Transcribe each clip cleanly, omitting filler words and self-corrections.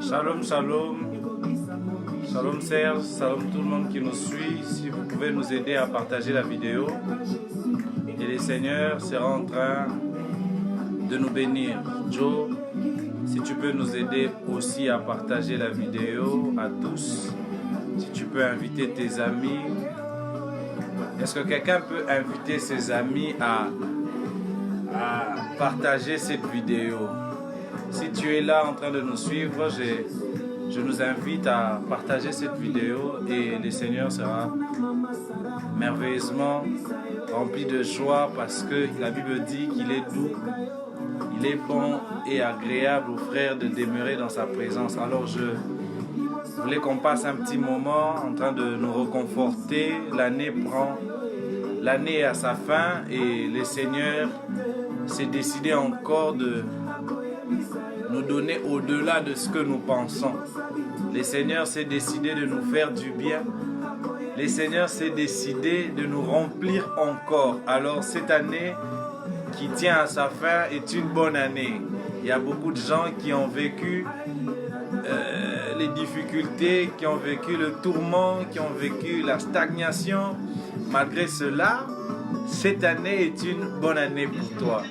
Shalom, shalom. Shalom Serge, shalom tout le monde qui nous suit. Si vous pouvez nous aider à partager la vidéo. Et le Seigneur sera en train de nous bénir. Joe, si tu peux nous aider aussi à partager la vidéo à tous. Si tu peux inviter tes amis. Est-ce que quelqu'un peut inviter ses amis à partager cette vidéo? Si tu es là en train de nous suivre, je nous invite à partager cette vidéo et le Seigneur sera merveilleusement rempli de joie parce que la Bible dit qu'il est doux, il est bon et agréable aux frères de demeurer dans sa présence. Alors je voulais qu'on passe un petit moment en train de nous réconforter. L'année est à sa fin et le Seigneur s'est décidé encore de nous donner au-delà de ce que nous pensons. Le Seigneur s'est décidé de nous faire du bien. Le Seigneur s'est décidé de nous remplir encore. Alors cette année qui tient à sa fin est une bonne année. Il y a beaucoup de gens qui ont vécu les difficultés, qui ont vécu le tourment, qui ont vécu la stagnation. Malgré cela, cette année est une bonne année pour toi.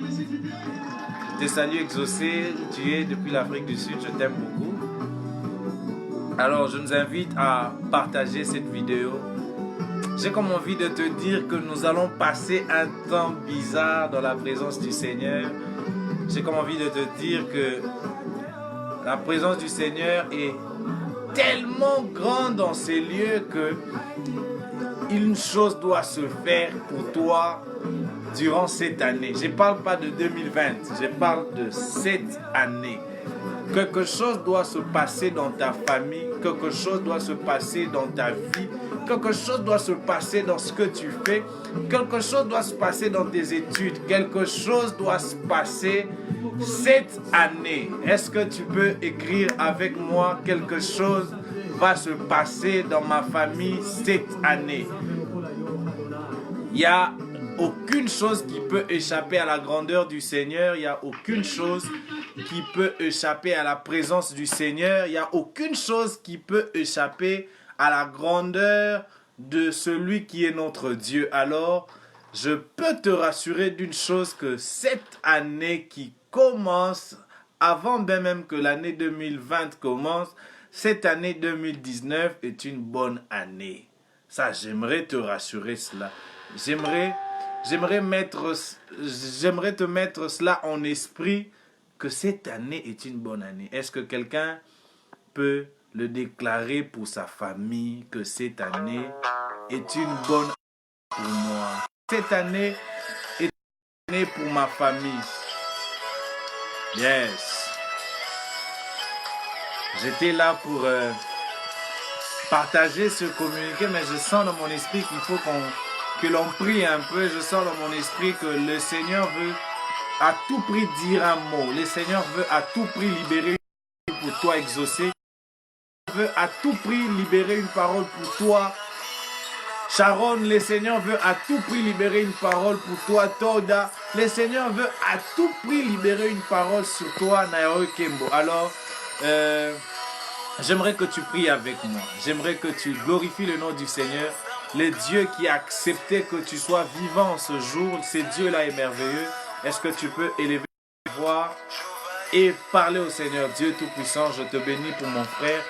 Je te salue Exaucé, tu es depuis l'Afrique du Sud, je t'aime beaucoup. Alors je nous invite à partager cette vidéo. J'ai comme envie de te dire que nous allons passer un temps bizarre dans la présence du Seigneur. J'ai comme envie de te dire que la présence du Seigneur est tellement grande dans ces lieux que une chose doit se faire pour toi durant cette année. Je ne parle pas de 2020, je parle de cette année. Quelque chose doit se passer dans ta famille, quelque chose doit se passer dans ta vie, quelque chose doit se passer dans ce que tu fais, quelque chose doit se passer dans tes études, quelque chose doit se passer cette année. Est-ce que tu peux écrire avec moi quelque chose va se passer dans ma famille cette année? Il y a aucune chose qui peut échapper à la grandeur du Seigneur. Il n'y a aucune chose qui peut échapper à la présence du Seigneur. Il n'y a aucune chose qui peut échapper à la grandeur de celui qui est notre Dieu. Alors, je peux te rassurer d'une chose, que cette année qui commence, avant même que l'année 2020 commence, cette année 2019 est une bonne année. Ça, j'aimerais te rassurer cela. J'aimerais te mettre cela en esprit, que cette année est une bonne année. Est-ce que quelqu'un peut le déclarer pour sa famille, que cette année est une bonne année pour moi? Cette année est une année pour ma famille. Yes. J'étais là pour partager ce communiqué, mais je sens dans mon esprit qu'il faut que l'on prie un peu. Je sens dans mon esprit que le Seigneur veut à tout prix dire un mot. Le Seigneur veut à tout prix libérer une parole pour toi, Exaucé. Il veut à tout prix libérer une parole pour toi, Sharon. Le Seigneur veut à tout prix libérer une parole pour toi, Toda. Le Seigneur veut à tout prix libérer une parole sur toi, Naomi Kembo. Alors, j'aimerais que tu pries avec moi. J'aimerais que tu glorifies le nom du Seigneur. Le Dieu qui a accepté que tu sois vivant ce jour, ce Dieu-là est merveilleux. Est-ce que tu peux élever ta voix et parler au Seigneur? Dieu Tout-Puissant, je te bénis pour mon frère.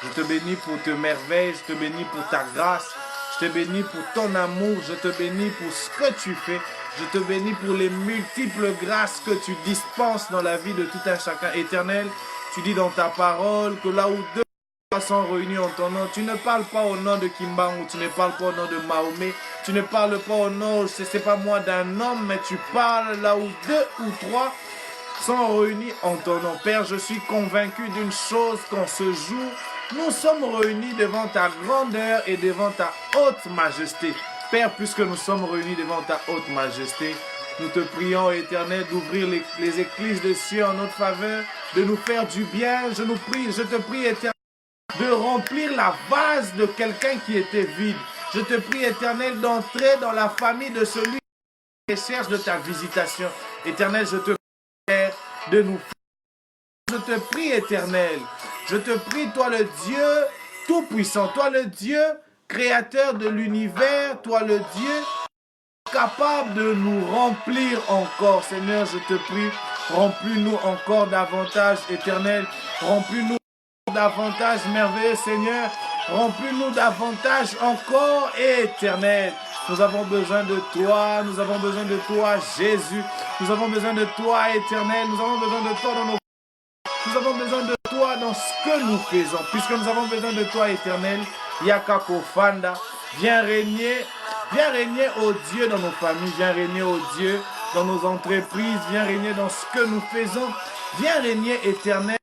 Je te bénis pour tes merveilles. Je te bénis pour ta grâce. Je te bénis pour ton amour. Je te bénis pour ce que tu fais. Je te bénis pour les multiples grâces que tu dispenses dans la vie de tout un chacun. Éternel, tu dis dans ta parole que là où deux sont réunis en ton nom, tu ne parles pas au nom de Kimbangu, tu ne parles pas au nom de Mahomet, tu ne parles pas au nom, c'est pas moi, d'un homme, mais tu parles là où deux ou trois sont réunis en ton nom. Père, je suis convaincu d'une chose qu'en ce jour, nous sommes réunis devant ta grandeur et devant ta haute majesté. Père, puisque nous sommes réunis devant ta haute majesté, nous te prions, Éternel, d'ouvrir les écluses des cieux en notre faveur, de nous faire du bien. Je te prie, Éternel, de remplir la vase de quelqu'un qui était vide. Je te prie, Éternel, d'entrer dans la famille de celui qui cherche de ta visitation. Éternel, je te prie de nous faire. Je te prie, Éternel, je te prie, toi le Dieu tout-puissant, toi le Dieu créateur de l'univers, toi le Dieu capable de nous remplir encore. Seigneur, je te prie, remplis-nous encore davantage, Éternel. Remplis-nous davantage, merveilleux Seigneur. Remplis-nous davantage encore, Éternel. Nous avons besoin de toi, nous avons besoin de toi, Jésus. Nous avons besoin de toi, Éternel. Nous avons besoin de toi dans nos... Nous avons besoin de toi dans ce que nous faisons. Puisque nous avons besoin de toi, Éternel. Yakako Fanda, viens régner, ô Dieu, dans nos familles. Viens régner, ô Dieu, dans nos entreprises. Viens régner dans ce que nous faisons. Viens régner, Éternel,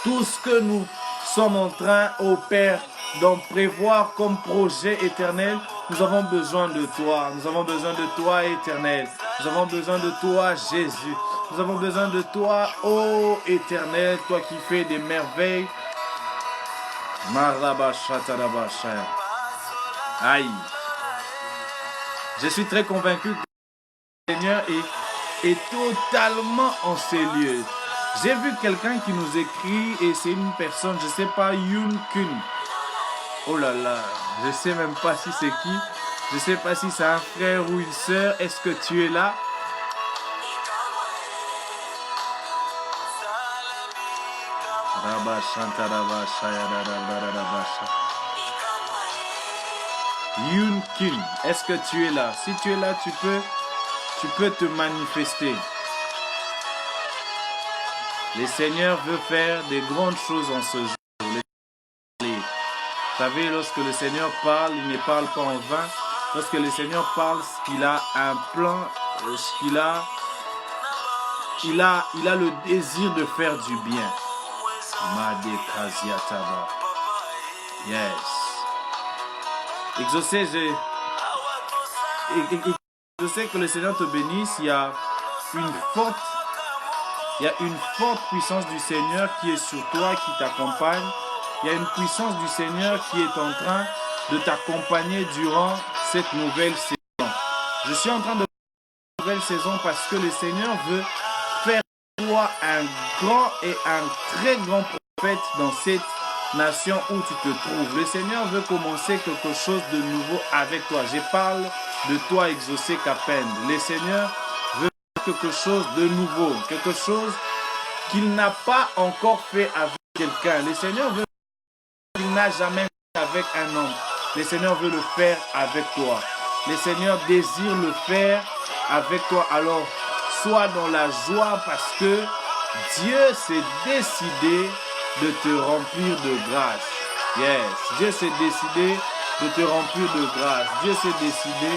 tout ce que nous sommes en train, ô Père, d'en prévoir comme projet éternel. Nous avons besoin de toi. Nous avons besoin de toi, Éternel. Nous avons besoin de toi, Jésus. Nous avons besoin de toi, ô Éternel, toi qui fais des merveilles. Aïe. Je suis très convaincu que le Seigneur est totalement en ces lieux. J'ai vu quelqu'un qui nous écrit et c'est une personne, je ne sais pas, Yoon Kun. Oh là là, je ne sais même pas si c'est qui. Je ne sais pas si c'est un frère ou une sœur. Est-ce que tu es là? Yoon Kim, est-ce que tu es là? Si tu es là, tu peux te manifester. Le Seigneur veut faire des grandes choses en ce jour. Vous savez, lorsque le Seigneur parle, il ne parle pas en vain. Lorsque le Seigneur parle, qu'il a un plan, qu'il a, il a le désir de faire du bien. Yes. Exaucé, je sais que le Seigneur te bénisse. Il y a une forte puissance du Seigneur qui est sur toi, qui t'accompagne. Il y a une puissance du Seigneur qui est en train de t'accompagner durant cette nouvelle saison. Je suis en train de faire une nouvelle saison parce que le Seigneur veut faire de toi un grand et un très grand prophète dans cette nation où tu te trouves. Le Seigneur veut commencer quelque chose de nouveau avec toi. Je parle de toi, Exaucé Capend. Le Seigneur veut faire quelque chose de nouveau, quelque chose qu'il n'a pas encore fait avec quelqu'un. Le Seigneur veut qu'il n'a jamais fait avec un homme. Le Seigneur veut le faire avec toi. Le Seigneur désire le faire avec toi. Alors, sois dans la joie parce que Dieu s'est décidé de te remplir de grâce. Yes, Dieu s'est décidé de te remplir de grâce. Dieu s'est décidé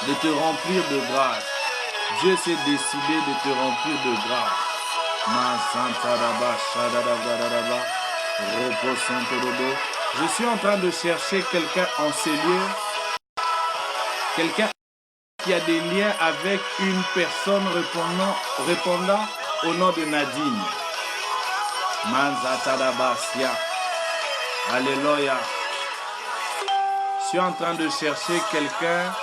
de te remplir de grâce. Dieu s'est décidé de te remplir de grâce. Je suis en train de chercher quelqu'un en ces lieux, quelqu'un qui a des liens avec une personne répondant au nom de Nadine. Manzatadabasia. Alléluia. Je suis en train de chercher quelqu'un.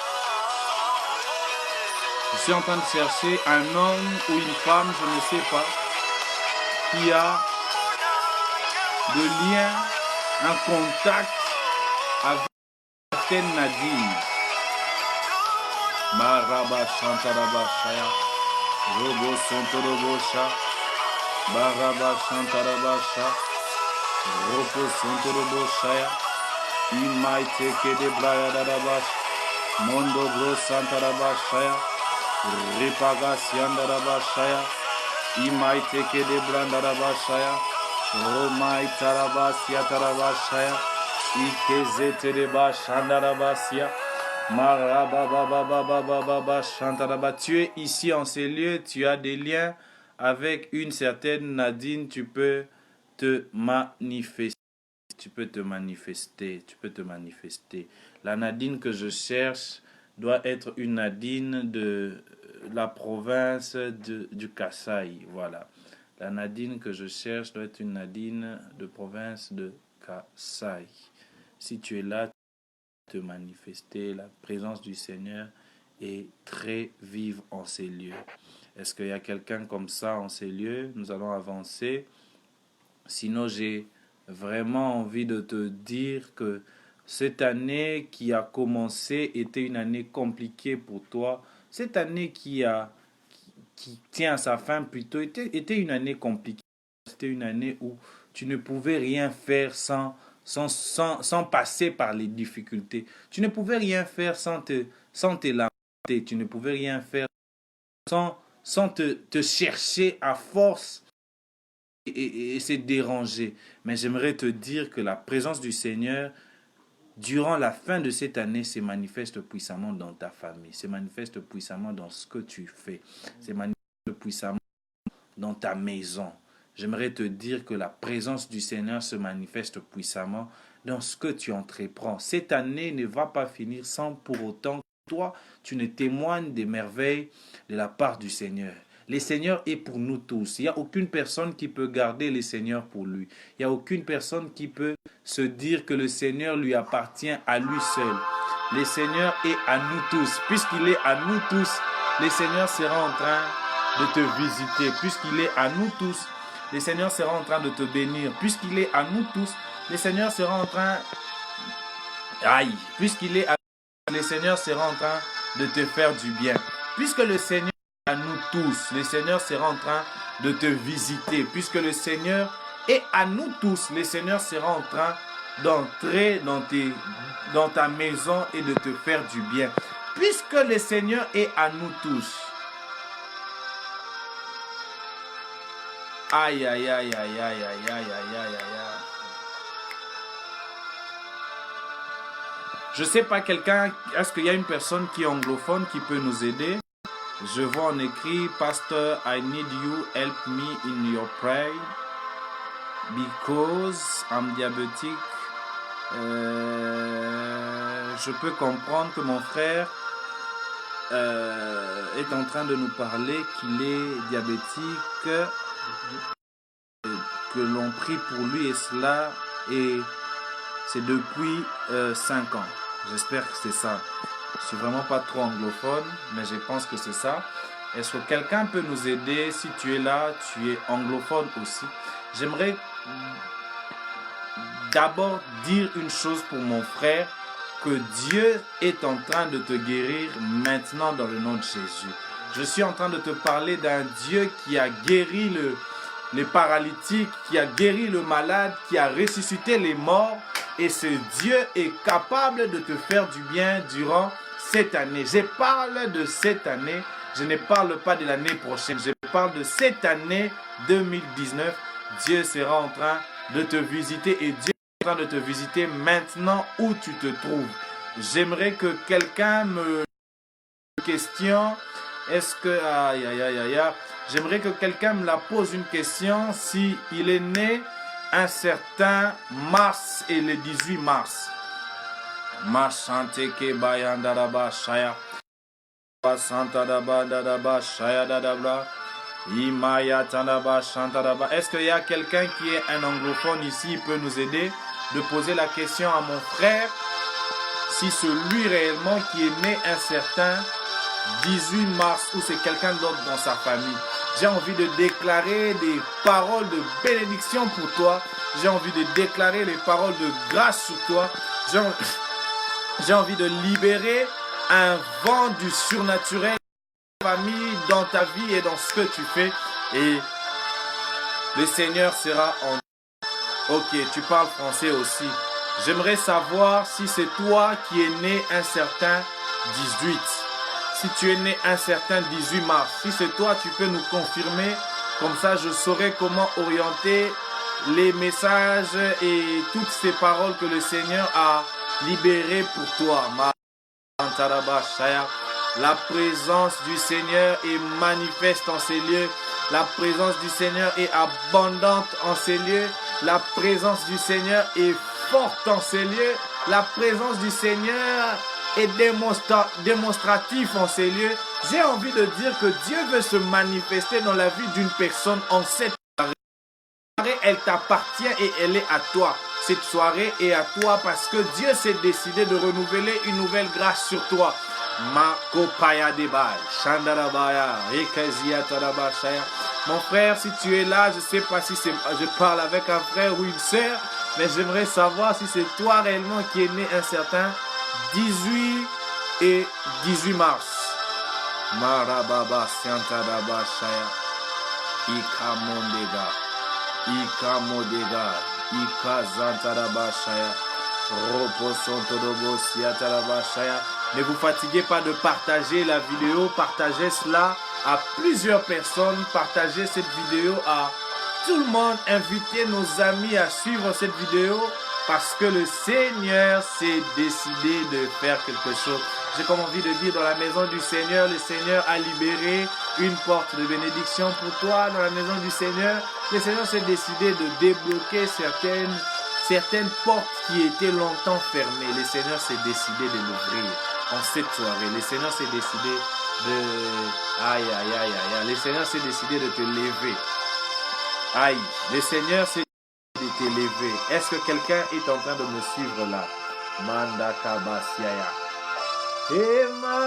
Je suis en train de chercher un homme ou une femme, je ne sais pas, qui a de lien, un contact avec certaine Nadine. Maraba Chantarabashaya. Robo Santorobosha. Baraba Chantarabasha. Robo Santorobosha. Imaite Kede Braya Darabash. Mondo Bro Santarabashaya. Ripaga Siandarabashaya. Imaite Kede Brandarabashaya. Romai Tarabasia Tarabashaya. Ikeze Tereba Shandarabasia. Tu es ici en ces lieux, tu as des liens avec une certaine Nadine, tu peux te manifester. Tu peux te manifester. La Nadine que je cherche doit être une Nadine de la province du Kasaï. Voilà. La Nadine que je cherche doit être une Nadine de province de Kasaï. Si tu es là, te manifester, la présence du Seigneur est très vive en ces lieux. Est-ce qu'il y a quelqu'un comme ça en ces lieux? Nous allons avancer. Sinon, j'ai vraiment envie de te dire que cette année qui a commencé était une année compliquée pour toi. Cette année qui tient à sa fin plutôt était une année compliquée. C'était une année où tu ne pouvais rien faire sans passer par les difficultés. Tu ne pouvais rien faire sans te lamenter. Tu ne pouvais rien faire sans te chercher à force et se déranger. Mais j'aimerais te dire que la présence du Seigneur, durant la fin de cette année, se manifeste puissamment dans ta famille, se manifeste puissamment dans ce que tu fais, se manifeste puissamment dans ta maison. J'aimerais te dire que la présence du Seigneur se manifeste puissamment dans ce que tu entreprends. Cette année ne va pas finir sans pour autant que toi, tu ne témoignes des merveilles de la part du Seigneur. Le Seigneur est pour nous tous. Il n'y a aucune personne qui peut garder le Seigneur pour lui. Il n'y a aucune personne qui peut se dire que le Seigneur lui appartient à lui seul. Le Seigneur est à nous tous. Puisqu'il est à nous tous, le Seigneur sera en train de te visiter. Puisqu'il est à nous tous, le Seigneur sera en train de te bénir. Puisqu'il est à nous tous, le Seigneur sera en train... Puisqu'il est à nous, le Seigneur sera en train de te faire du bien. Puisque le Seigneur est à nous tous, le Seigneur sera en train de te visiter. Puisque le Seigneur est à nous tous, le Seigneur sera en train d'entrer dans ta maison et de te faire du bien. Puisque le Seigneur est à nous tous. Aïe, aïe, aïe, aïe, aïe, aïe, aïe, aïe, aïe, aïe. Je ne sais pas quelqu'un, est-ce qu'il y a une personne qui est anglophone qui peut nous aider? Je vois en écrit, Pastor, I need you, help me in your prayer, because I'm diabetic. Je peux comprendre que mon frère est en train de nous parler qu'il est diabétique, que l'on prie pour lui et cela, et c'est depuis 5 ans. J'espère que c'est ça. Je ne suis vraiment pas trop anglophone, mais je pense que c'est ça. Est-ce que quelqu'un peut nous aider? Si tu es là, tu es anglophone aussi. J'aimerais d'abord dire une chose pour mon frère, que Dieu est en train de te guérir maintenant dans le nom de Jésus. Je suis en train de te parler d'un Dieu qui a guéri les paralytiques, qui a guéri le malade, qui a ressuscité les morts. Et ce Dieu est capable de te faire du bien durant cette année. Je parle de cette année, je ne parle pas de l'année prochaine. Je parle de cette année 2019. Dieu sera en train de te visiter et Dieu est en train de te visiter maintenant où tu te trouves. J'aimerais que quelqu'un me question. Est-ce que... J'aimerais que quelqu'un me la pose une question. Si il est né un certain mars et le 18 mars. Machanteke bayandaraba shaya. Basantadaba dadaba shaya dadabla. Imaya tandaba chantadaba. Est-ce qu'il y a quelqu'un qui est un anglophone ici, il peut nous aider de poser la question à mon frère si celui réellement qui est né un certain 18 mars ou c'est quelqu'un d'autre dans sa famille. J'ai envie de déclarer des paroles de bénédiction pour toi. J'ai envie de déclarer les paroles de grâce sur toi. J'ai envie de libérer un vent du surnaturel dans ta famille, dans ta vie et dans ce que tu fais. Et le Seigneur sera en... Ok, tu parles français aussi. J'aimerais savoir si c'est toi qui es né un certain 18. Si tu es né un certain 18 mars, si c'est toi, tu peux nous confirmer. Comme ça, je saurai comment orienter les messages et toutes ces paroles que le Seigneur a libérées pour toi. Santaraba Shaya. La présence du Seigneur est manifeste en ces lieux. La présence du Seigneur est abondante en ces lieux. La présence du Seigneur est forte en ces lieux. La présence du Seigneur est démonstrative en ces lieux. J'ai envie de dire que Dieu veut se manifester dans la vie d'une personne en cette soirée. Elle t'appartient et elle est à toi. Cette soirée est à toi parce que Dieu s'est décidé de renouveler une nouvelle grâce sur toi. Makopaya Debay, Shandarabaya, Ekazia Tarabashaya. Mon frère, si tu es là, je ne sais pas si je parle avec un frère ou une sœur, mais j'aimerais savoir si c'est toi réellement qui es né un certain 18 et 18 mars. Marababa Siantarabashaya, Ikamondega, Ikamodega, Ikazantarabashaya, Roposontodobo Siatarabashaya. Ne vous fatiguez pas de partager la vidéo, partagez cela à plusieurs personnes, partagez cette vidéo à tout le monde, invitez nos amis à suivre cette vidéo parce que le Seigneur s'est décidé de faire quelque chose. J'ai comme envie de dire, dans la maison du Seigneur, le Seigneur a libéré une porte de bénédiction pour toi. Dans la maison du Seigneur, le Seigneur s'est décidé de débloquer certaines portes qui étaient longtemps fermées. Le Seigneur s'est décidé de l'ouvrir en cette soirée. Le Seigneur s'est décidé de... Aïe, aïe, aïe, aïe. Le Seigneur s'est décidé de te lever. Aïe, le Seigneur s'est décidé de te lever. Est-ce que quelqu'un est en train de me suivre là? Mandaka Basiaya. Emma,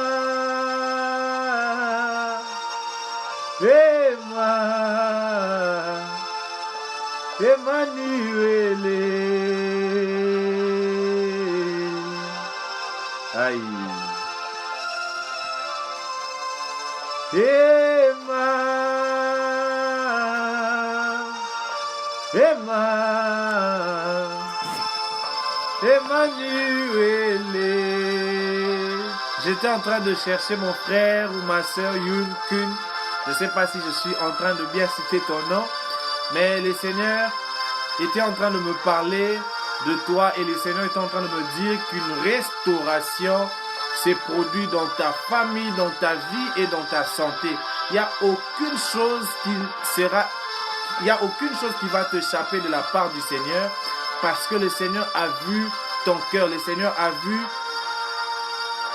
Emmanuel. Aïe. Emmanuel. J'étais en train de chercher mon frère ou ma soeur Yun Kun. Je ne sais pas si je suis en train de bien citer ton nom, mais le Seigneur était en train de me parler de toi et le Seigneur était en train de me dire qu'une restauration s'est produite dans ta famille, dans ta vie et dans ta santé. Il n'y a aucune chose qui va t'échapper de la part du Seigneur parce que le Seigneur a vu ton cœur, le Seigneur a vu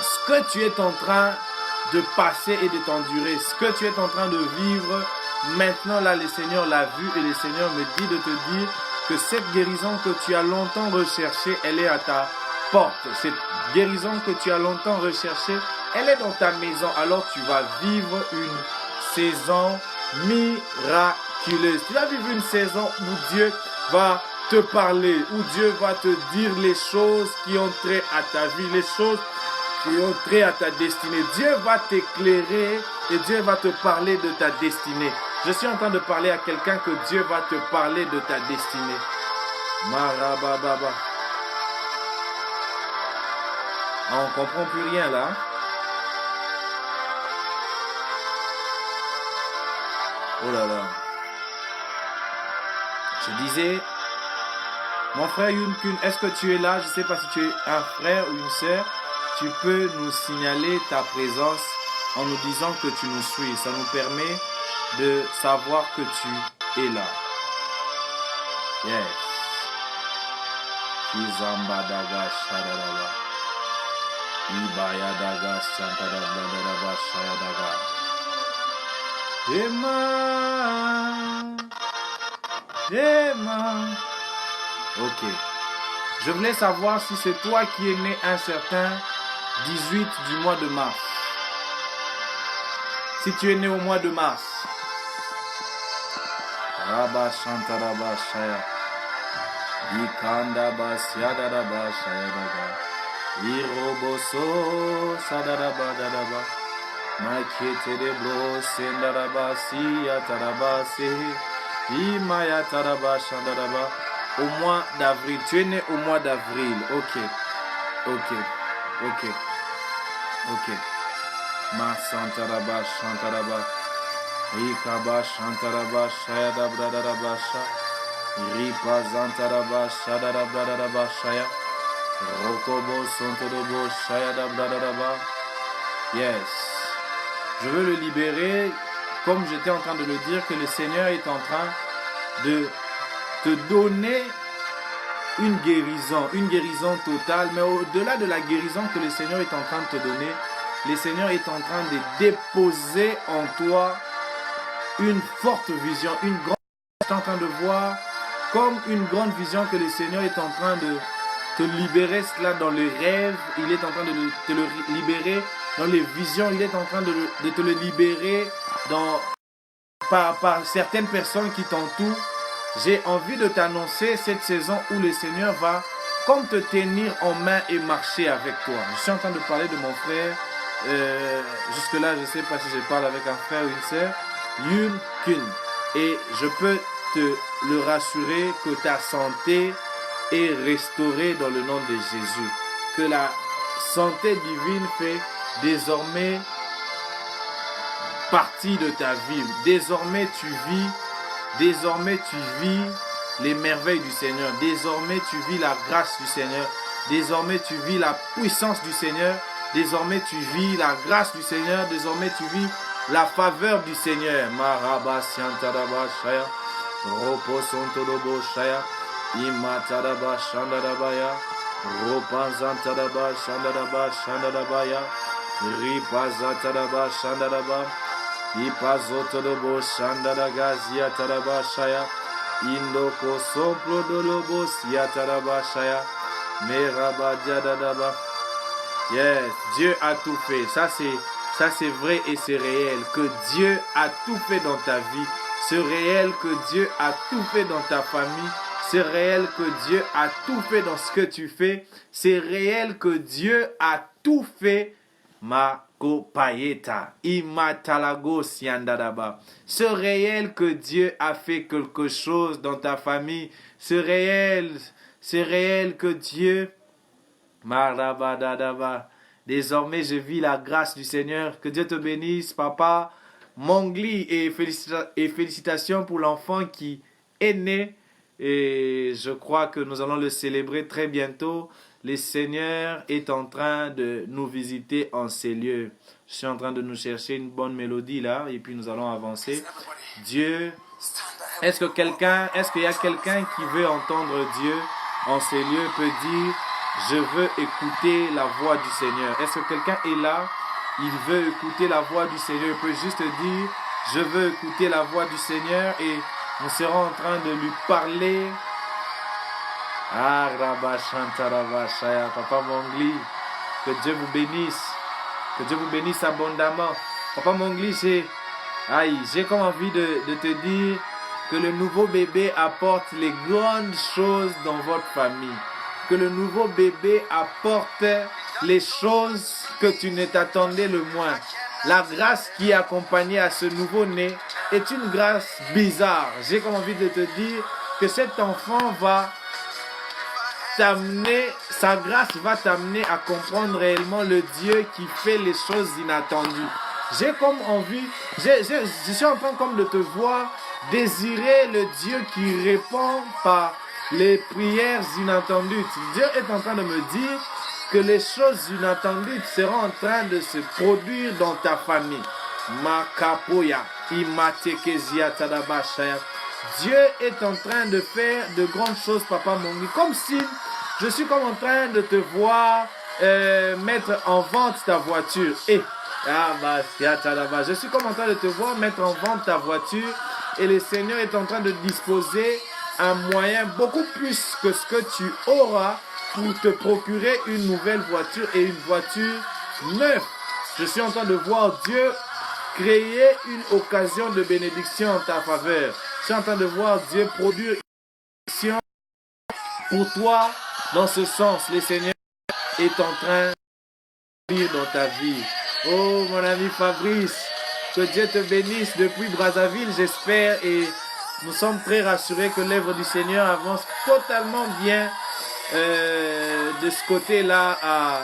ce que tu es en train de passer et de t'endurer, ce que tu es en train de vivre. Maintenant, là, le Seigneur l'a vu et le Seigneur me dit de te dire que cette guérison que tu as longtemps recherchée, elle est à ta porte. Cette guérison que tu as longtemps recherchée, elle est dans ta maison. Alors, tu vas vivre une saison miraculeuse. Tu vas vivre une saison où Dieu va te parler, où Dieu va te dire les choses qui ont trait à ta vie, les choses qui ont trait à ta destinée. Dieu va t'éclairer et Dieu va te parler de ta destinée. Je suis en train de parler à quelqu'un que Dieu va te parler de ta destinée. Marabababa. On ne comprend plus rien là. Oh là là. Je disais, mon frère Yunkun, est-ce que tu es là? Je ne sais pas si tu es un frère ou une sœur. Tu peux nous signaler ta présence en nous disant que tu nous suis. Ça nous permet de savoir que tu es là. Yes. Kizambadaga shadadaba. Ibayadaga shantadabladadaba shayadaga. Emma. Ok. Je voulais savoir si c'est toi qui es né un certain 18 du mois de mars. Si tu es né au mois de mars. Rabba Shantaraba Shaya. Ikandaba Siadaraba Shayadaga. Iroboso Sadaraba Dadaba. Makete de bro Sendaraba Siataraba Sehe. Imaya Taraba Shandaraba. Au mois d'avril. Tu es né au mois d'avril. Ok. Ma Santaraba Shantaraba. Rikaba Shantaraba Shayada Bradaraba Sha. Ripa Zantaraba Shadaraba Shaya. Rokobo Sontodobo Shayadabradadaba. Yes. Je veux le libérer, comme j'étais en train de le dire, que le Seigneur est en train de te donner une guérison totale. Mais au-delà de la guérison que le Seigneur est en train de te donner, le Seigneur est en train de déposer en toi une forte vision, une grande. Je suis en train de voir comme une grande vision que le Seigneur est en train de te libérer cela dans les rêves. Il est en train de te le libérer dans les visions. Il est en train de te le libérer par certaines personnes qui t'entourent. J'ai envie de t'annoncer cette saison où le Seigneur va comme te tenir en main et marcher avec toi. Je suis en train de parler de mon frère. Jusque-là, je ne sais pas si je parle avec un frère ou une sœur. Yun Kun. Et je peux te le rassurer que ta santé est restaurée dans le nom de Jésus. Que la santé divine fait désormais partie de ta vie. Désormais tu vis les merveilles du Seigneur. Désormais tu vis la grâce du Seigneur. Désormais tu vis la puissance du Seigneur. Désormais tu vis la grâce du Seigneur. Désormais tu vis la faveur du Seigneur. Maraba Siantaraba Shaya. Ropo Sontodobo Shaya. Imataraba Shandarabaya. Ropanzantaraba Shandaraba Shandarabaya. Ripazataraba Shandaraba. Ipazotodobo Shandaraga Ziataraba Shaya. Indoko Sopro Dolobo Siataraba Shaya. Meraba Diadadaba. Yes, Dieu a tout fait. Ça c'est vrai et c'est réel. Que Dieu a tout fait dans ta vie. C'est réel que Dieu a tout fait dans ta famille. C'est réel que Dieu a tout fait dans ce que tu fais. C'est réel que Dieu a tout fait. Mako Payeta. Imatalago Siandadaba. C'est réel que Dieu a fait quelque chose dans ta famille. C'est réel que Dieu. Marabadadaba. Désormais, je vis la grâce du Seigneur. Que Dieu te bénisse, papa Mongli. Et félicitations pour l'enfant qui est né. Et je crois que nous allons le célébrer très bientôt. Le Seigneur est en train de nous visiter en ces lieux. Je suis en train de nous chercher une bonne mélodie là. Et puis nous allons avancer. Dieu. Est-ce qu'il y a quelqu'un qui veut entendre Dieu en ces lieux, peut dire: je veux écouter la voix du Seigneur. Est-ce que quelqu'un est là? Il veut écouter la voix du Seigneur. Il peut juste dire: je veux écouter la voix du Seigneur. Et nous serons en train de lui parler. Ah, Rabba Shantaraba Shaya, Papa Mongli. Que Dieu vous bénisse. Que Dieu vous bénisse abondamment. Papa Mongli, j'ai comme envie de te dire que le nouveau bébé apporte les grandes choses dans votre famille. Que le nouveau bébé apporte les choses que tu ne t'attendais le moins. La grâce qui est accompagnée à ce nouveau-né est une grâce bizarre. J'ai comme envie de te dire que cet enfant va t'amener, sa grâce va t'amener à comprendre réellement le Dieu qui fait les choses inattendues. J'ai comme envie, je suis en train comme de te voir désirer le Dieu qui répond par les prières inattendues. Dieu est en train de me dire que les choses inattendues seront en train de se produire dans ta famille. Makapoya, Imatekezia Tadabashaya. Dieu est en train de faire de grandes choses, Papa Mongli. Comme si je suis comme en train de te voir mettre en vente ta voiture. Je suis comme en train de te voir mettre en vente ta voiture. Et le Seigneur est en train de disposer un moyen beaucoup plus que ce que tu auras pour te procurer une nouvelle voiture et une voiture neuve. Je suis en train de voir Dieu créer une occasion de bénédiction en ta faveur. Je suis en train de voir Dieu produire une bénédiction pour toi dans ce sens. Le Seigneur est en train de vivre dans ta vie. Oh mon ami Fabrice, que Dieu te bénisse depuis Brazzaville, j'espère, et nous sommes très rassurés que l'œuvre du Seigneur avance totalement bien de ce côté-là à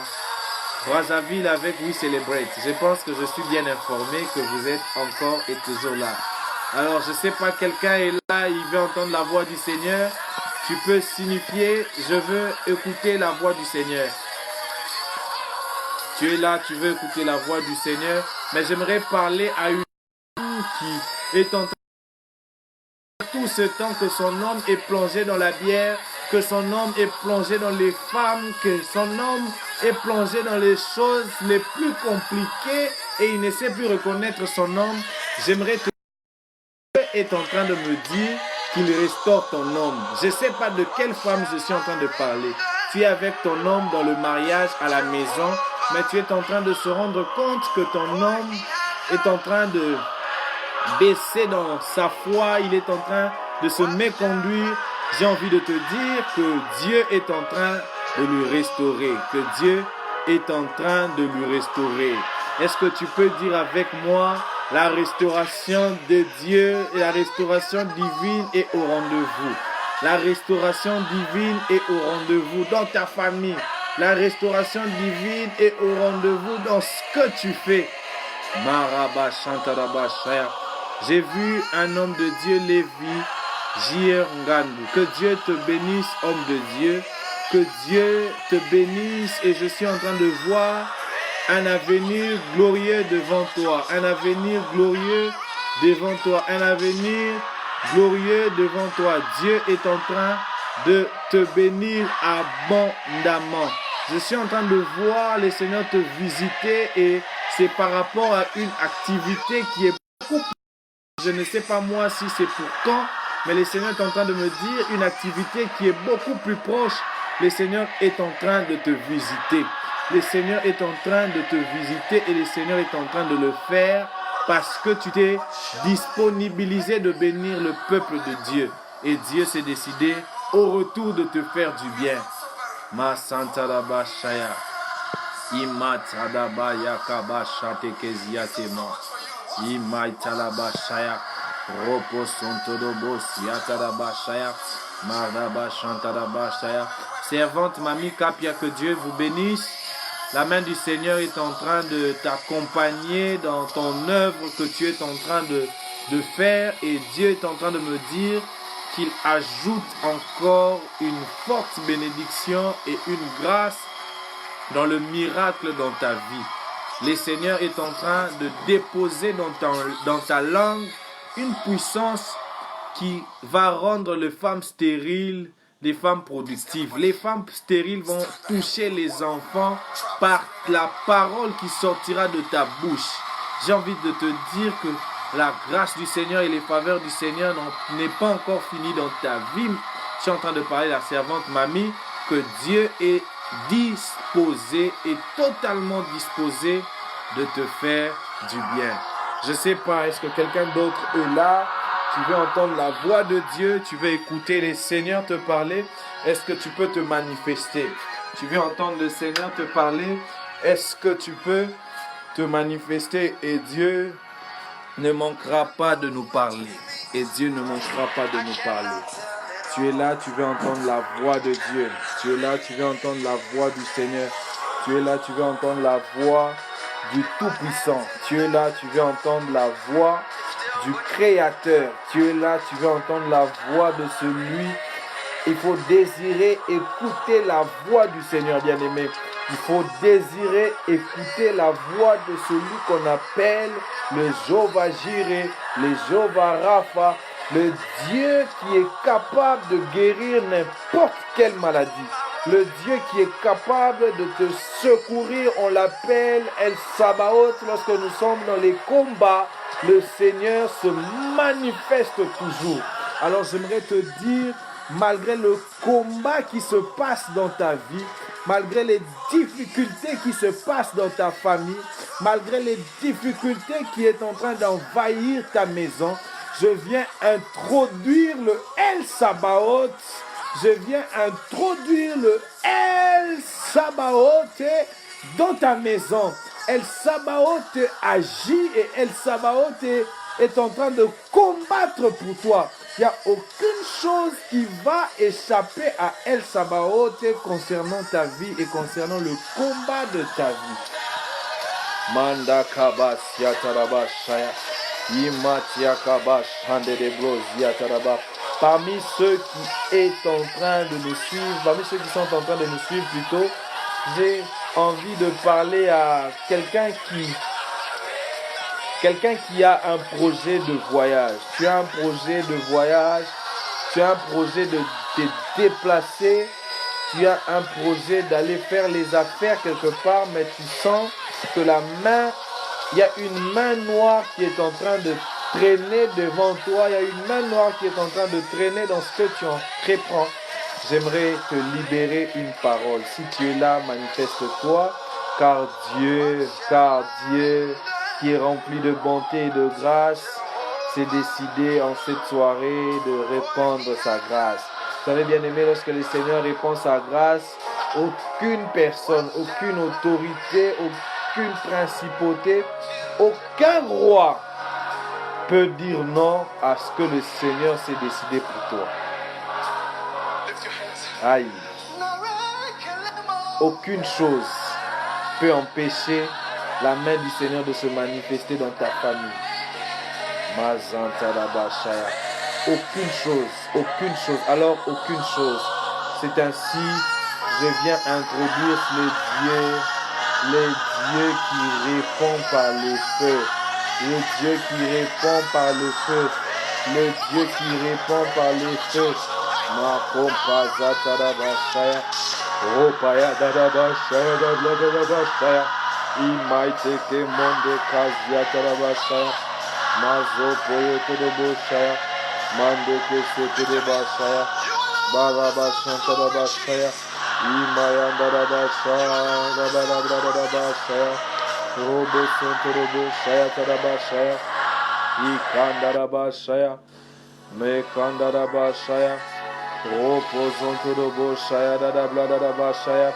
Brazzaville avec We Celebrate. Je pense que je suis bien informé que vous êtes encore et toujours là. Alors je ne sais pas, quelqu'un est là, il veut entendre la voix du Seigneur. tu peux signifier, je veux écouter la voix du Seigneur. Tu es là, tu veux écouter la voix du Seigneur, mais j'aimerais parler à une femme qui est en train de tout ce temps que son homme est plongé dans la bière, que son homme est plongé dans les femmes, que son homme est plongé dans les choses les plus compliquées et il ne sait plus reconnaître son homme. J'aimerais te Dieu est en train de me dire qu'il restaure ton homme. Je ne sais pas de quelle femme je suis en train de parler. Tu es avec ton homme dans le mariage à la maison, mais tu es en train de se rendre compte que ton homme est en train de baisser dans sa foi, il est en train de se méconduire. J'ai envie de te dire que Dieu est en train de lui restaurer, que Dieu est en train de lui restaurer. Est-ce que tu peux dire avec moi, la restauration de Dieu et la restauration divine est au rendez-vous. La restauration divine est au rendez-vous dans ta famille. La restauration divine est au rendez-vous dans ce que tu fais. J'ai vu un homme de Dieu, Lévi Jirngandu. Que Dieu te bénisse, homme de Dieu. Que Dieu te bénisse et je suis en train de voir un avenir glorieux devant toi. Un avenir glorieux devant toi. Un avenir glorieux devant toi. Dieu est en train de te bénir abondamment. Je suis en train de voir le Seigneur te visiter et c'est par rapport à une activité qui est beaucoup plus... Je ne sais pas moi si c'est pour quand, mais le Seigneur est en train de me dire une activité qui est beaucoup plus proche. Le Seigneur est en train de te visiter. Le Seigneur est en train de te visiter et le Seigneur est en train de le faire parce que tu t'es disponibilisé de bénir le peuple de Dieu. Et Dieu s'est décidé au retour de te faire du bien. Ma Santa Daba Shaya. Imatadaba Yakaba Shate Keziatema. Imaitalaba Shaya. Ropo Sontodobo Siatadaba Shaya. Mardaba Chantadaba Shaya. Servante Mamie Kapia, que Dieu vous bénisse. La main du Seigneur est en train de t'accompagner dans ton œuvre que tu es en train de faire et Dieu est en train de me dire qu'il ajoute encore une forte bénédiction et une grâce dans le miracle dans ta vie. Le Seigneur est en train de déposer dans ta langue une puissance qui va rendre les femmes stériles des femmes productives. Les femmes stériles vont toucher les enfants par la parole qui sortira de ta bouche. J'ai envie de te dire que la grâce du Seigneur et les faveurs du Seigneur n'est pas encore fini dans ta vie. Je suis en train de parler à la servante Mamie que Dieu est disposé et totalement disposé de te faire du bien. Je ne sais pas, est-ce que quelqu'un d'autre est là? Tu veux entendre la voix de Dieu, tu veux écouter le Seigneur te parler, est-ce que tu peux te manifester? Tu veux entendre le Seigneur te parler, est-ce que tu peux te manifester? Et Dieu ne manquera pas de nous parler. Et Dieu ne manquera pas de nous parler. Tu es là, tu veux entendre la voix de Dieu. Tu es là, tu veux entendre la voix du Seigneur. Tu es là, tu veux entendre la voix du Tout-Puissant. Tu es là, tu veux entendre la voix du Créateur. Tu es là, tu veux entendre la voix de celui. Il faut désirer écouter la voix du Seigneur bien-aimé. Il faut désirer écouter la voix de celui qu'on appelle le Jéhovah Jireh, le Jéhovah Rapha, le Dieu qui est capable de guérir n'importe quelle maladie. Le Dieu qui est capable de te secourir, on l'appelle El Sabaoth. Lorsque nous sommes dans les combats, le Seigneur se manifeste toujours. Alors j'aimerais te dire, malgré le combat qui se passe dans ta vie, malgré les difficultés qui se passent dans ta famille, malgré les difficultés qui est en train d'envahir ta maison, je viens introduire le El Sabaoth. Je viens introduire le El Sabaoth dans ta maison. El Sabaoth agit et El Sabaoth est en train de combattre pour toi. Il n'y a aucune chose qui va échapper à El Sabaoth concernant ta vie et concernant le combat de ta vie. Manda kabas yataraba shaya. Imatia kabas hande de bros yataraba. parmi ceux qui est en train de nous suivre, parmi ceux qui sont en train de nous suivre plutôt, j'ai envie de parler à quelqu'un qui a un projet de voyage. Tu as un projet de voyage, tu as un projet de te déplacer, tu as un projet d'aller faire les affaires quelque part, mais tu sens que il y a une main noire qui est en train de traîner devant toi, il y a une main noire qui est en train de traîner dans ce que tu entreprends. J'aimerais te libérer une parole. Si tu es là, manifeste-toi, car Dieu, qui est rempli de bonté et de grâce, s'est décidé en cette soirée de répandre sa grâce. Vous savez, bien aimé, lorsque le Seigneur répand sa grâce, aucune personne, aucune autorité, aucune principauté, aucun roi peut dire non à ce que le Seigneur s'est décidé pour toi. Aïe. Aucune chose peut empêcher la main du Seigneur de se manifester dans ta famille. Aucune chose, alors aucune chose. C'est ainsi, je viens introduire les dieux qui répondent par le feu. Le Dieu qui répond par le feu. Le Dieu qui répond par le feu. Ma compa zatarabashaya. Ropaya dadabashaya dadabashaya. Imaite ke monde kazia tarabashaya. Mazo poyo todoboshaya. Mande ke setedebashaya. Barabashan tarabashaya. Imaya darabashaya. Darabashaya. Robo Santorobo Shaya Tarabashaya Ikandarabashaya Mekandarabashaya Robo Santorobo Shaya Dadabladabashaya.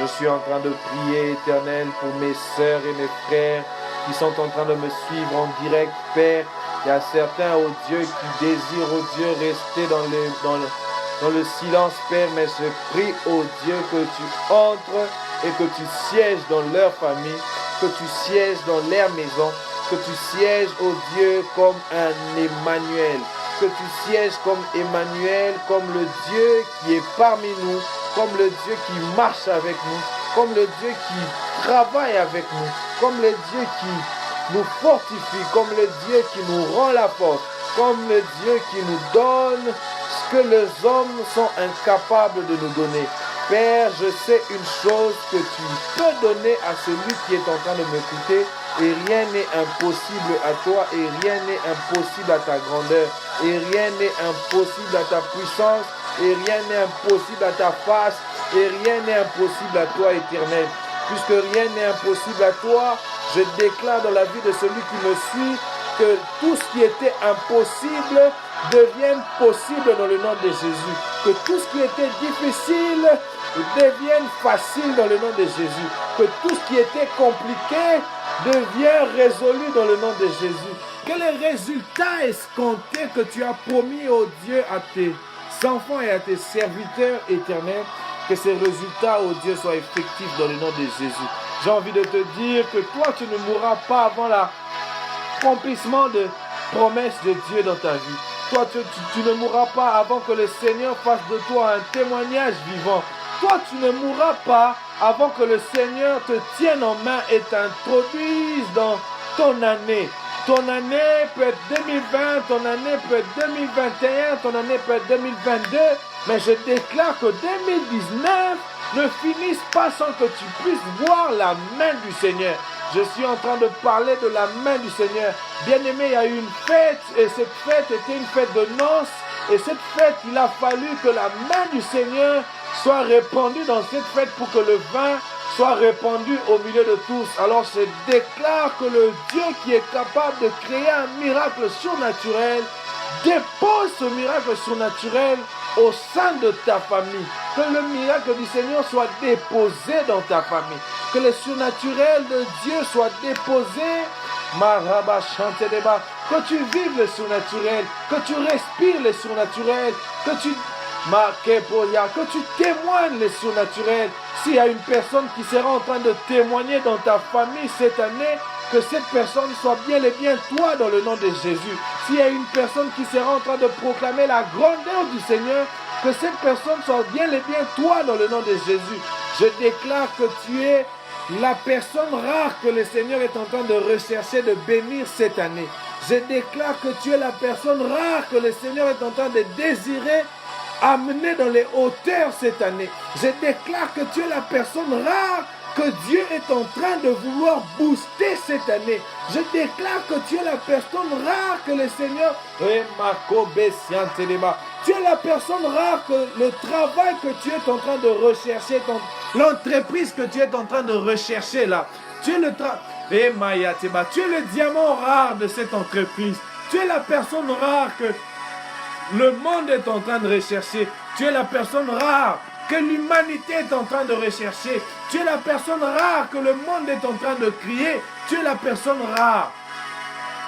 Je suis en train de prier, Éternel, pour mes sœurs et mes frères qui sont en train de me suivre en direct, Père. Il y a certains, oh Dieu, qui désirent, oh Dieu, rester dans le silence, Père, mais je prie, oh Dieu, que tu entres et que tu sièges dans leur famille, que tu sièges dans leur maison, que tu sièges, oh Dieu, comme un Emmanuel, que tu sièges comme Emmanuel, comme le Dieu qui est parmi nous, comme le Dieu qui marche avec nous, comme le Dieu qui travaille avec nous, comme le Dieu qui nous fortifie, comme le Dieu qui nous rend la force, comme le Dieu qui nous donne ce que les hommes sont incapables de nous donner. Père, je sais une chose que tu peux donner à celui qui est en train de m'écouter, et rien n'est impossible à toi, et rien n'est impossible à ta grandeur, et rien n'est impossible à ta puissance, et rien n'est impossible à ta face, et rien n'est impossible à toi, Éternel. Puisque rien n'est impossible à toi, je déclare dans la vie de celui qui me suit que tout ce qui était impossible devienne possible dans le nom de Jésus. Que tout ce qui était difficile devienne facile dans le nom de Jésus. Que tout ce qui était compliqué devienne résolu dans le nom de Jésus. Que les résultats escomptés que tu as promis, oh Dieu, à tes enfants et à tes serviteurs éternels, que ces résultats, oh Dieu, soient effectifs dans le nom de Jésus. J'ai envie de te dire que toi, tu ne mourras pas avant l'accomplissement de promesses de Dieu dans ta vie. Toi, tu ne mourras pas avant que le Seigneur fasse de toi un témoignage vivant. Toi, tu ne mourras pas avant que le Seigneur te tienne en main et t'introduise dans ton année. Ton année peut être 2020, ton année peut être 2021, ton année peut être 2022. Mais je déclare que 2019 ne finisse pas sans que tu puisses voir la main du Seigneur. Je suis en train de parler de la main du Seigneur. Bien-aimé, il y a eu une fête et cette fête était une fête de noces. Et cette fête, il a fallu que la main du Seigneur soit répandue dans cette fête pour que le vin soit répandu au milieu de tous. Alors je déclare que le Dieu qui est capable de créer un miracle surnaturel dépose ce miracle surnaturel au sein de ta famille. Que le miracle du Seigneur soit déposé dans ta famille. Que le surnaturel de Dieu soit déposé. Que tu vives le surnaturel, que tu respires le surnaturel, que tu témoignes le surnaturel. S'il y a une personne qui sera en train de témoigner dans ta famille cette année, que cette personne soit bien et bien toi dans le nom de Jésus. S'il y a une personne qui sera en train de proclamer la grandeur du Seigneur, que cette personne soit bien et bien toi dans le nom de Jésus. Je déclare que tu es la personne rare que le Seigneur est en train de rechercher, de bénir cette année. Je déclare que tu es la personne rare que le Seigneur est en train de désirer amener dans les hauteurs cette année. Je déclare que tu es la personne rare que Dieu est en train de vouloir booster cette année. Je déclare que tu es la personne rare que le Seigneur... Tu es la personne rare que le travail que tu es en train de rechercher, l'entreprise que tu es en train de rechercher là, tu es le tu es le diamant rare de cette entreprise. Tu es la personne rare que le monde est en train de rechercher. Tu es la personne rare que l'humanité est en train de rechercher. Tu es la personne rare que le monde est en train de crier. Tu es la personne rare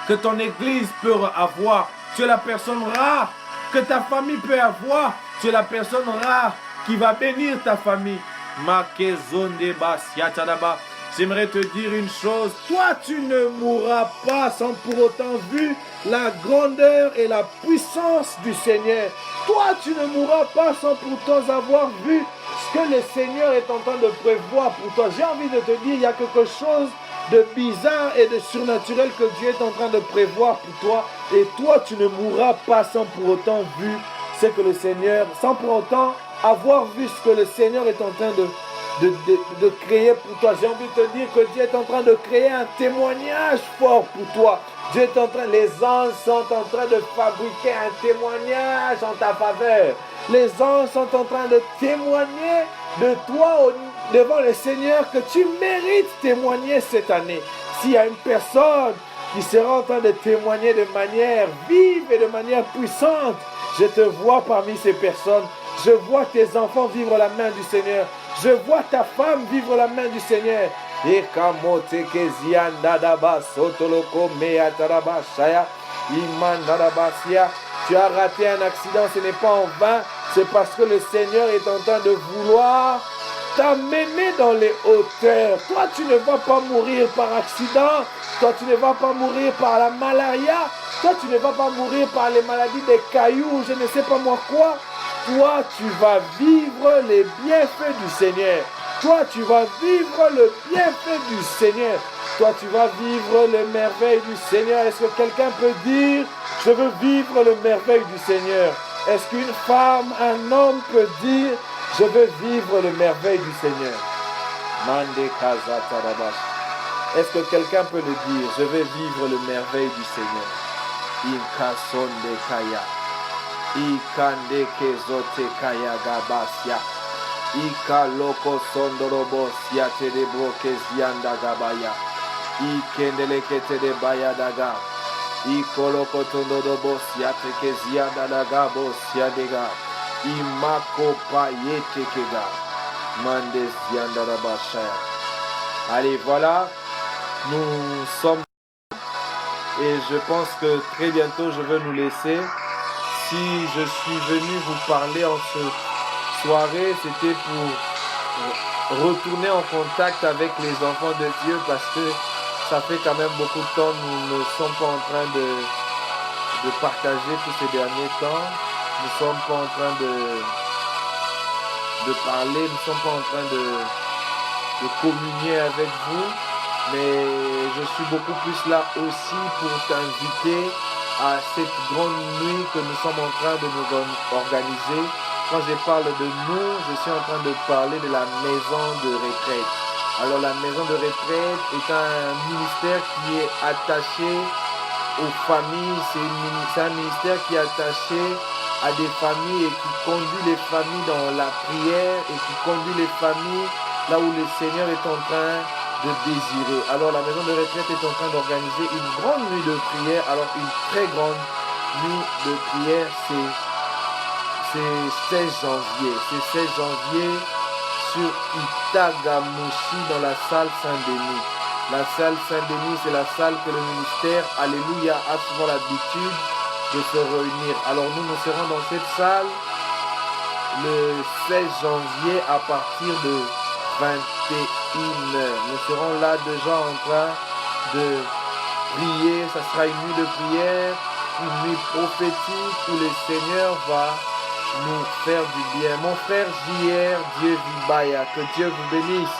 que ton église peut avoir. Tu es la personne rare que ta famille peut avoir. Tu es la personne rare qui va bénir ta famille. J'aimerais te dire une chose. Toi, tu ne mourras pas sans pour autant vu la grandeur et la puissance du Seigneur. Toi, tu ne mourras pas sans pourtant avoir vu ce que le Seigneur est en train de prévoir pour toi. J'ai envie de te dire, il y a quelque chose de bizarre et de surnaturel que Dieu est en train de prévoir pour toi. Et toi, tu ne mourras pas sans pour autant vu ce que le Seigneur, sans pour autant avoir vu ce que le Seigneur est en train de créer pour toi. J'ai envie de te dire que Dieu est en train de créer un témoignage fort pour toi. Dieu est en train, les anges sont en train de fabriquer un témoignage en ta faveur. Les anges sont en train de témoigner de toi devant le Seigneur que tu mérites témoigner cette année. S'il y a une personne qui sera en train de témoigner de manière vive et de manière puissante, je te vois parmi ces personnes. Je vois tes enfants vivre la main du Seigneur. Je vois ta femme vivre la main du Seigneur. Tu as raté un accident, ce n'est pas en vain. C'est parce que le Seigneur est en train de vouloir t'amener dans les hauteurs. Toi, tu ne vas pas mourir par accident. Toi, tu ne vas pas mourir par la malaria. Toi, tu ne vas pas mourir par les maladies des cailloux, je ne sais pas moi quoi. Toi, tu vas vivre les bienfaits du Seigneur. Toi, tu vas vivre le bienfait du Seigneur. Toi, tu vas vivre les merveilles du Seigneur. Est-ce que quelqu'un peut dire, je veux vivre le merveille du Seigneur? Est-ce qu'une femme, un homme peut dire, je veux vivre le merveille du Seigneur? Est-ce que quelqu'un peut le dire, je veux vivre le merveille du Seigneur? Inkasonde kaya. Ikande kezote kaya gabasia. Ika loko sondorobo siate de broke zianda gabaya. Ikendele kete de baya daga. Iko loko tondorobo siate ke zianda daga bo siadega. Imako payete kega. Mande zianda rabashaya. Allez, voilà. Nous sommes. Et je pense que très bientôt je vais nous laisser. Si je suis venu vous parler en ce soirée, c'était pour retourner en contact avec les enfants de Dieu parce que ça fait quand même beaucoup de temps nous ne sommes pas en train de partager tous ces derniers temps. Nous ne sommes pas en train de parler, nous ne sommes pas en train de communier avec vous. Mais je suis beaucoup plus là aussi pour t'inviter à cette grande nuit que nous sommes en train de nous organiser. Quand je parle de nous, je suis en train de parler de la maison de retraite. Alors la maison de retraite est un ministère qui est attaché aux familles. C'est un ministère qui est attaché à des familles et qui conduit les familles dans la prière et qui conduit les familles là où le Seigneur est en train de désirer. Alors la maison de retraite est en train d'organiser une grande nuit de prière. Alors une très grande nuit de prière, c'est 16 janvier. C'est 16 janvier sur Itagamushi dans la salle Saint-Denis. La salle Saint-Denis, c'est la salle que le ministère, Alléluia, a souvent l'habitude de se réunir. Alors nous serons dans cette salle le 16 janvier à partir de 21h. Nous serons là déjà en train de prier, ça sera une nuit de prière, une nuit prophétique où le Seigneur va nous faire du bien. Mon frère JR, Dieu Vibaya, que Dieu vous bénisse.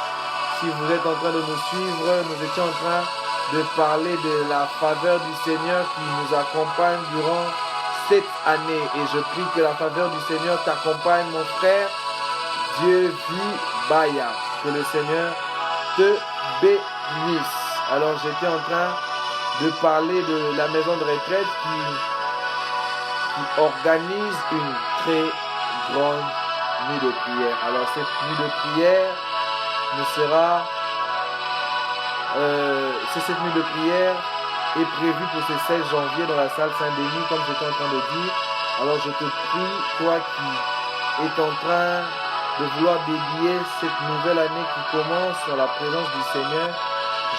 Si vous êtes en train de nous suivre, nous étions en train de parler de la faveur du Seigneur qui nous accompagne durant cette année. Et je prie que la faveur du Seigneur t'accompagne, mon frère. Dieu Vibaya. Que le Seigneur te bénisse. Alors j'étais en train de parler de la maison de retraite qui organise une très grande nuit de prière. Alors cette nuit de prière cette nuit de prière est prévue pour ce 16 janvier dans la salle Saint-Denis, comme j'étais en train de dire. Alors je te prie, toi qui es en train de vouloir dédier cette nouvelle année qui commence dans la présence du Seigneur,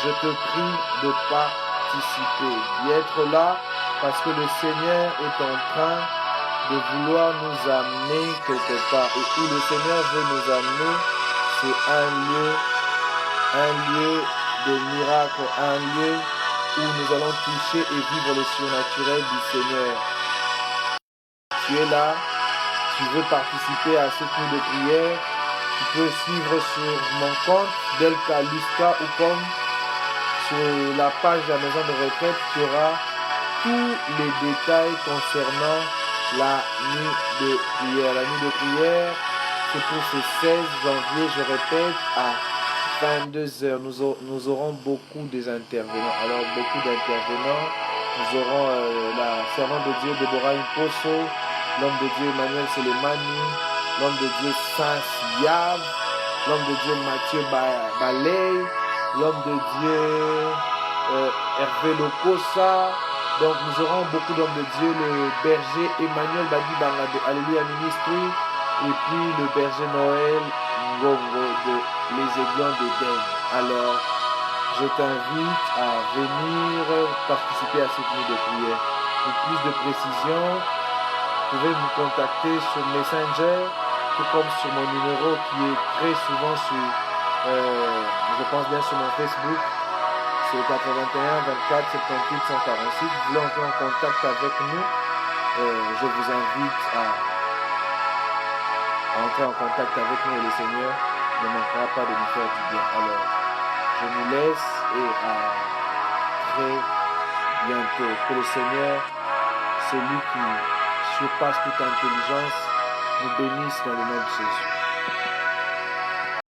je te prie de participer, d'y être là, parce que le Seigneur est en train de vouloir nous amener quelque part. Et où le Seigneur veut nous amener, c'est un lieu de miracle, un lieu où nous allons toucher et vivre le surnaturel du Seigneur. Tu es là, tu veux participer à cette nuit de prière, tu peux suivre sur mon compte Delta Lusca ou comme sur la page de la maison de retraite, tu auras tous les détails concernant la nuit de prière. La nuit de prière, c'est pour ce 16 janvier, je répète, à 22h. Nous aurons beaucoup des intervenants. Alors, beaucoup d'intervenants. Nous aurons la servante de Dieu Déborah Imposo, l'homme de Dieu Emmanuel Selemani, l'homme de Dieu Saint Yav, l'homme de Dieu Mathieu Baley, l'homme de Dieu Hervé Lokosa. Donc nous aurons beaucoup d'hommes de Dieu, le berger Emmanuel Badi Banga de Alléluia Ministry, et puis le berger Noël Ngongo de Les Aiglons d'Éden. Alors, je t'invite à venir participer à cette nuit de prière. Pour plus de précision, vous pouvez me contacter sur Messenger, tout comme sur mon numéro qui est très souvent sur, je pense bien sur mon Facebook. C'est 81 24 78 146. Vous voulez entrer en contact avec nous, je vous invite à entrer en contact avec nous et le Seigneur ne manquera pas de nous faire du bien. Alors, je vous laisse et à très bientôt. Que le Seigneur, celui qui surpasse toute intelligence, nous bénisse dans le nom de Jésus.